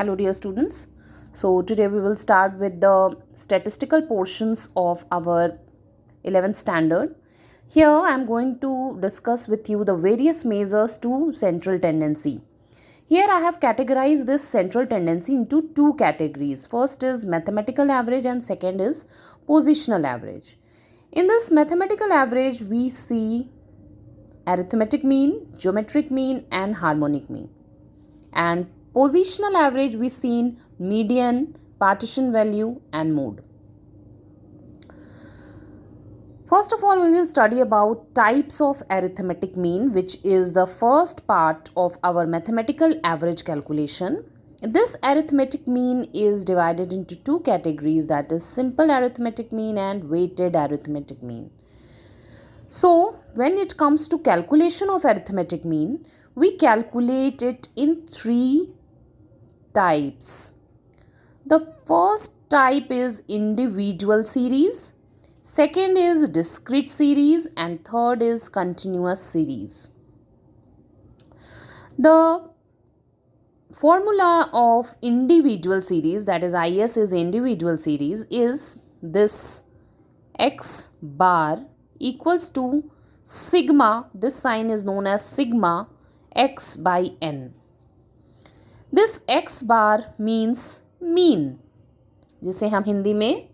Hello dear students. So today we will start with the statistical portions of our 11th standard. Here I am going to discuss with you the various measures to central tendency. Here I have categorized this central tendency into two categories. First is mathematical average and second is positional average. In this mathematical average we see arithmetic mean, geometric mean and harmonic mean. And positional average we seen median, partition value and mode. First of all, we will study about types of arithmetic mean, which is the first part of our mathematical average calculation. This arithmetic mean is divided into two categories, that is simple arithmetic mean and weighted arithmetic mean. So when it comes to calculation of arithmetic mean, we calculate it in three types. The first type is individual series, second is discrete series and third is continuous series. The formula of individual series, that is IS is individual series, is this x bar equals to sigma, this sign is known as sigma x by n. This x bar means mean, जिसे हम हिंदी में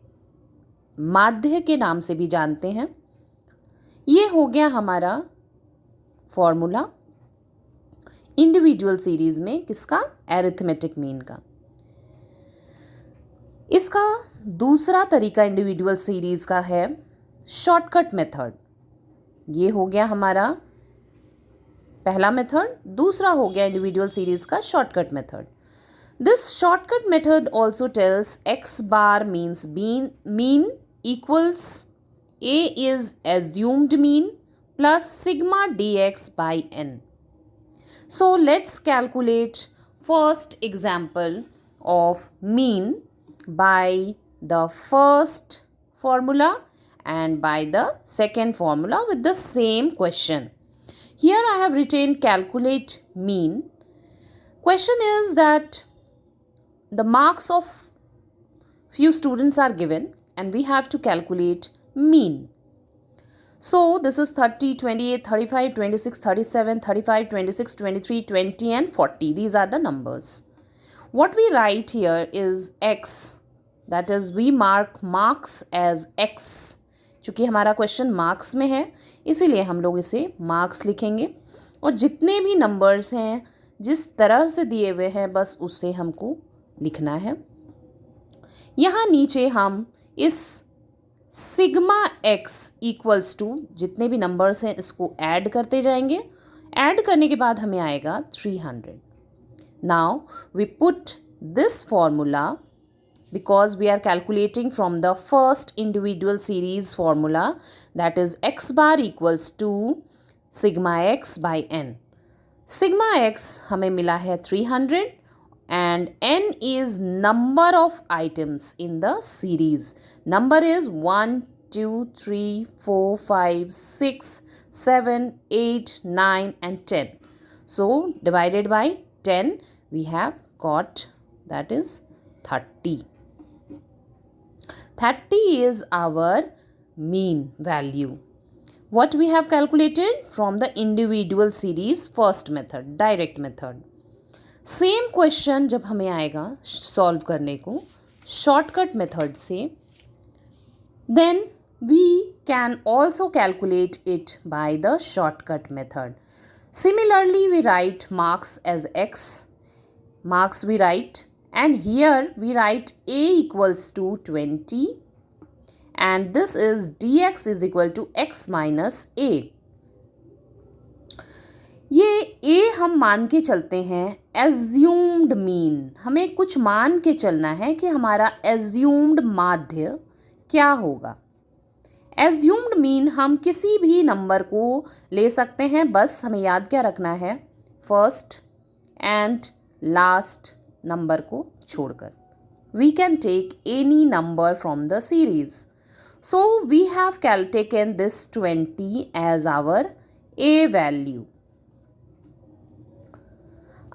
माध्य के नाम से भी जानते हैं. ये हो गया हमारा फॉर्मूला इंडिविजुअल सीरीज में किसका, एरिथमेटिक मीन का. इसका दूसरा तरीका इंडिविजुअल सीरीज का है शॉर्टकट मेथड. ये हो गया हमारा पहला मेथड. दूसरा हो गया इंडिविजुअल सीरीज का shortcut method. This shortcut method also tells x bar means mean equals a is assumed mean plus sigma d x by n. So let's calculate first example of mean by the first formula and by the second formula with the same question. Here I have written calculate mean. Question is that the marks of few students are given and we have to calculate mean. So this is 30, 28, 35, 26, 37, 35, 26, 23, 20 and 40. These are the numbers. What we write here is x, that is we mark marks as x. चूँकि हमारा question marks में है इसीलिए हम लोग इसे marks लिखेंगे और जितने भी नंबर्स हैं जिस तरह से दिए हुए हैं बस उससे हमको लिखना है. यहाँ नीचे हम इस सिग्मा एक्स इक्वल्स टू जितने भी नंबर्स हैं इसको ऐड करते जाएंगे. ऐड करने के बाद हमें आएगा 300. Now we put this formula because we are calculating from the first individual series formula, that is x bar equals to sigma x by n. Sigma x हमें मिला है 300 and n is number of items in the series. Number is 1, 2, 3, 4, 5, 6, 7, 8, 9 and 10. So divided by 10 we have got, that is 30. 30 is our mean value. What we have calculated from the individual series first method, direct method. Same question जब हमें आएगा solve करने को shortcut method से, then we can also calculate it by the shortcut method. Similarly, we write marks as x. Marks we write, and here we write a equals to 20 and this is dx is equal to x minus a. ये a हम मान के चलते हैं assumed mean. हमें कुछ मान के चलना है कि हमारा assumed माध्य क्या होगा. assumed mean हम किसी भी नंबर को ले सकते हैं, बस हमें याद क्या रखना है, फर्स्ट एंड लास्ट नंबर को छोड़कर. We can take any number from the series. So we have taken this 20 as our a value.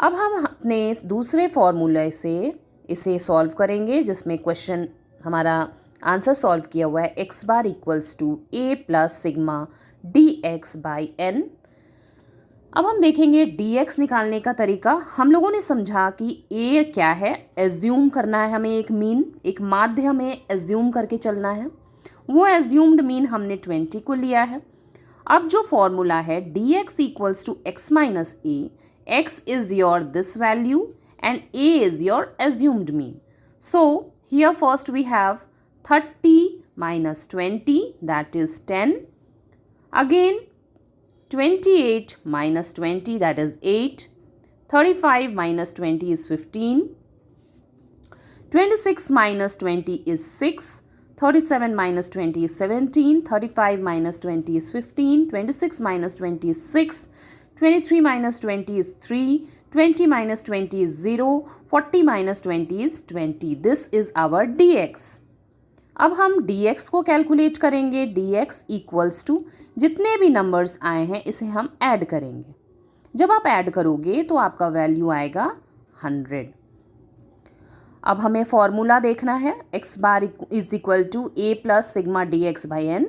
अब हम अपने दूसरे फॉर्मूले से इसे सॉल्व करेंगे, जिसमें क्वेश्चन हमारा आंसर सॉल्व किया हुआ है x bar equals to a plus sigma dx by n। अब हम देखेंगे dx निकालने का तरीका। हम लोगों ने समझा कि a क्या है, एज्यूम करना है हमें, एक मीन, एक माध्य हमें एज्यूम करके चलना है। वो एज्यूम्ड मीन हमने 20 को लिया है। अब जो फॉर्मूला है dx equals to x minus a, x is your this value and a is your assumed mean. So here first we have 30 minus 20, that is 10. Again 28 minus 20, that is 8. 35 minus 20 is 15. 26 minus 20 is 6. 37 minus 20 is 17. 35 minus 20 is 15. 26 minus 20 is 6. 23 minus 20 is 3. 20 minus 20 is 0. 40 minus 20 is 20. This is our dx. अब हम dx को calculate करेंगे। dx equals to जितने भी numbers आए हैं इसे हम ऐड करेंगे। जब आप ऐड करोगे तो आपका वैल्यू आएगा 100। अब हमें फॉर्मूला देखना है। x bar is equal to a plus sigma dx by n।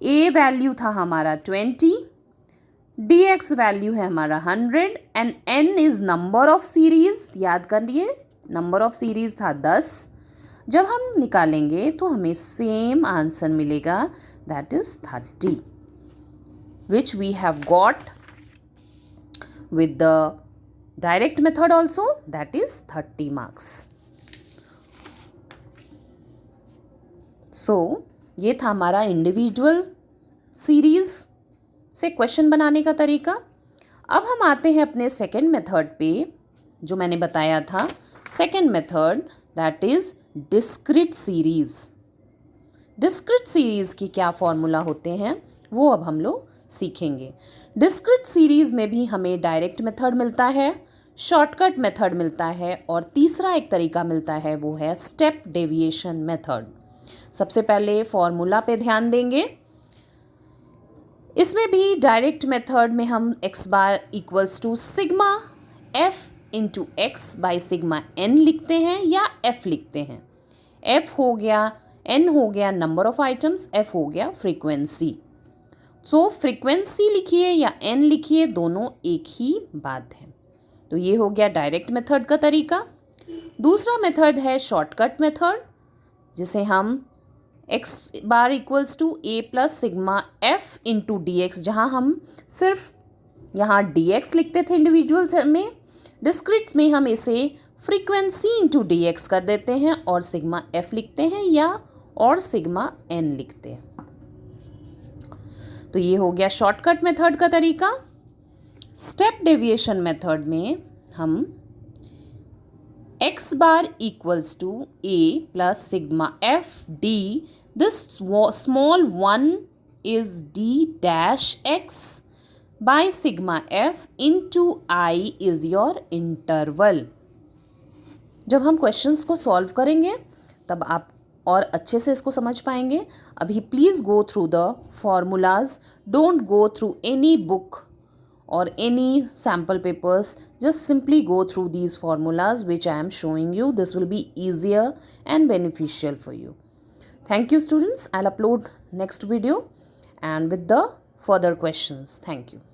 a value था हमारा 20, dx वैल्यू है हमारा 100 and n is number of series. याद करिए, नंबर ऑफ सीरीज था 10। जब हम निकालेंगे तो हमें सेम आंसर मिलेगा, that is 30, which we have got with the direct method also, that is 30 marks. So ये था हमारा इंडिविजुअल सीरीज से क्वेश्चन बनाने का तरीका। अब हम आते हैं अपने सेकेंड मेथड पे, जो मैंने बताया था। Second method that is discrete series. Discrete series की क्या फॉर्मूला होते हैं वो अब हम लोग सीखेंगे। डिस्क्रीट सीरीज में भी हमें डायरेक्ट मेथड मिलता है, शॉर्टकट मेथड मिलता है, और तीसरा एक तरीका मिलता है, वो है स्टेप डेविएशन मेथड। सबसे पहले फॉर्मूला पे ध्यान देंगे। इसमें भी डायरेक्ट मेथड में हम x bar equals to sigma f into x by sigma n लिखते हैं या f लिखते हैं। f हो गया, n हो गया नंबर ऑफ आइटम्स, f हो गया फ्रीक्वेंसी। सो फ्रीक्वेंसी लिखिए या n लिखिए, दोनों एक ही बात है। तो ये हो गया डायरेक्ट मेथड का तरीका। दूसरा मेथड है शॉर्टकट मेथड, जिसे हम x bar equals to a plus sigma f into d x, जहाँ हम सिर्फ यहाँ dx लिखते थे इंडिविजुअल में, डिस्क्रीट में हम इसे फ्रीक्वेंसी इंटू डी एक्स कर देते हैं और सिग्मा f लिखते हैं या और सिग्मा n लिखते हैं। तो ये हो गया शॉर्टकट मेथड का तरीका। स्टेप डेविएशन मेथड में हम x bar equals to a plus sigma f d, this small one is d dash x by sigma f into i is your interval. जब हम क्वेश्चंस को सॉल्व करेंगे तब आप और अच्छे से इसको समझ पाएंगे। अभी please go through the formulas, don't go through any book or any sample papers, just simply go through these formulas which I am showing you. This will be easier and beneficial for you. Thank you students. I'll upload next video and with the further questions. Thank you.